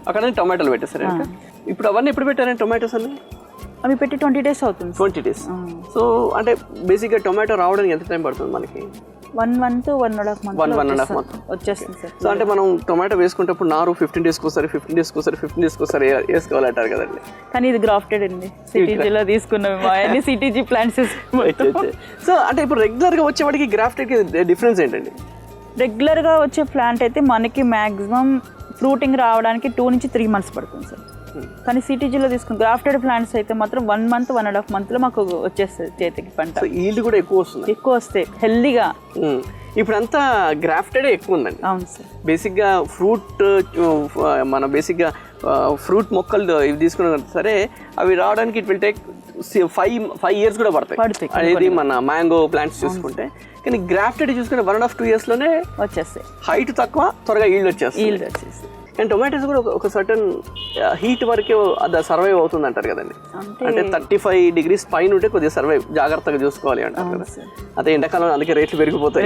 అక్కడ టొమాటోలు పెట్టేస్తారు ఇప్పుడు అవన్నీ ఎప్పుడు పెట్టారండి టొమాటోస్ అన్ని? అవి పెట్టి 20 days అవుతుంది. 20 days. సో అంటే బేసిక్గా టొమాటో రావడానికి ఎంత టైం పడుతుంది మనకి? 1 month, 1.5 month 1.5 month వచ్చేస్తుంది సార్. సో అంటే మనం టొమాటో వేసుకుంటప్పుడు నారు 15 days ఒకసారి 15 days ఒకసారి వేసుకోవాలంటారు కదండి. కానీ ఇది గ్రాఫ్టెడ్ అండి, సిటీజీలో తీసుకున్నాము అన్ని సిటీజీ ప్లాంట్స్. సో అంటే ఇప్పుడు రెగ్యులర్గా వచ్చేవాడికి గ్రాఫ్టెడ్కి డిఫరెన్స్ ఏంటండి? రెగ్యులర్గా వచ్చే ప్లాంట్ అయితే మనకి మ్యాక్సిమం ఫ్రూటింగ్ రావడానికి 2 నుంచి 3 months పడుతుంది సార్. కానీ సిటీజీలో తీసుకుని గ్రాఫ్టెడ్ ప్లాంట్స్ అయితే మాత్రం 1 month, 1.5 monthలో మాకు వచ్చేస్తుంది చేతికి పంట. ఈల్డ్ కూడా ఎక్కువ వస్తాయి హెల్దీగా. ఇప్పుడు అంతా గ్రాఫ్టెడే ఎక్కువ ఉందండి. అవును సార్. బేసిక్గా ఫ్రూట్ మొక్కలు ఇవి తీసుకున్నా సరే అవి రావడానికి ఇట్ విల్ టేక్ 5 years కూడా పడతాయి. అనేది మన మ్యాంగో ప్లాంట్స్ చూసుకుంటే. కానీ గ్రాఫ్టెడ్ చూసుకుంటే 1.5-2 yearsలోనే వచ్చేస్తాయి. హైట్ తక్కువ, త్వరగా ఈల్డ్ వచ్చేస్తాయి. అండ్ టొమాటోస్ కూడా ఒక సర్టన్ హీట్ వరకే అది సర్వైవ్ అవుతుంది అంటారు కదండి. అంటే 35 degrees పైన ఉంటే కొద్దిగా జాగ్రత్తగా చూసుకోవాలి అంటారు కదా. అదే ఎండాకాలం అందుకే రేట్లు పెరిగిపోతాయి.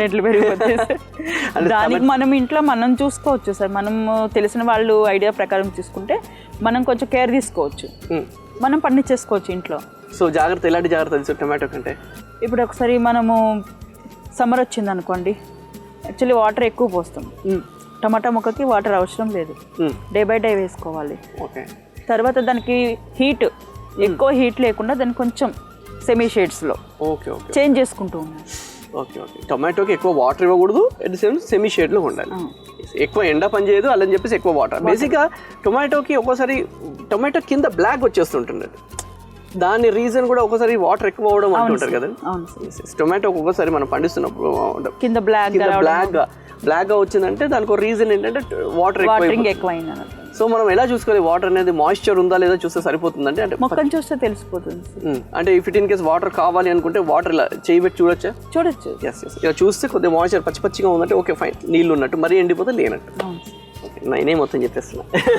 దానికి మనం ఇంట్లో మనం చూసుకోవచ్చు సార్. మనం తెలిసిన వాళ్ళు ఐడియా ప్రకారం చూసుకుంటే మనం కొంచెం కేర్ తీసుకోవచ్చు, మనం పండించేసుకోవచ్చు ఇంట్లో. సో ఎలాంటి జాగ్రత్త తీసుకో టొమాటో కంటే? ఇప్పుడు ఒకసారి మనము సమ్మర్ వచ్చింది అనుకోండి, యాక్చువల్లీ వాటర్ ఎక్కువ పోస్తాం. టమాటా మొక్కకి వాటర్ అవసరం లేదు, డే బై డే వేసుకోవాలి. తర్వాత దానికి ఎక్కువ హీట్ లేకుండా దాన్ని కొంచెం సెమీ షేడ్స్లో చేంజ్ చేసుకుంటూ ఉండాలి. టొమాటోకి ఎక్కువ వాటర్ ఇవ్వకూడదు, అట్ ది సేమ్ సెమీ షేడ్లో ఉండాలి. ఎక్కువ ఎండ పని చేయదు అలా అని చెప్పేసి ఎక్కువ వాటర్. బేసిక్గా టొమాటోకి ఒక్కోసారి టొమాటో కింద బ్లాక్ వచ్చేస్తుంటుంది. దాని రీజన్ కూడా ఒకసారి వాటర్ ఎక్కువ అవడం అంటుంటారు కదా. టొమాటో ఒక్కొక్కసారి మనం పండిస్తున్నప్పుడు కింద బ్లాక్ గా వచ్చిందంటే దానికి ఒక రీజన్ ఏంటంటే వాటర్ ఎక్కువైంది. సో మనం ఎలా చూసుకోవాలి వాటర్ అనేది మాయిశ్చర్ ఉందా లేదా చూస్తే సరిపోతుందంటే? అంటే మొక్కను చూస్తే తెలిసిపోతుంది. అంటే if it in case water కావాలి అనుకుంటే వాటర్ ఇలా చేయబెట్టి చూడొచ్చు. ఇలా చూస్తే కొద్దిగా మాయిశ్చర్ పచ్చిగా ఉందంటే ఓకే ఫైన్, నీళ్ళు ఉన్నట్టు, మరీ ఎండిపోతే లేనట్టు. నేనే మొత్తం చెప్పేస్తున్నా.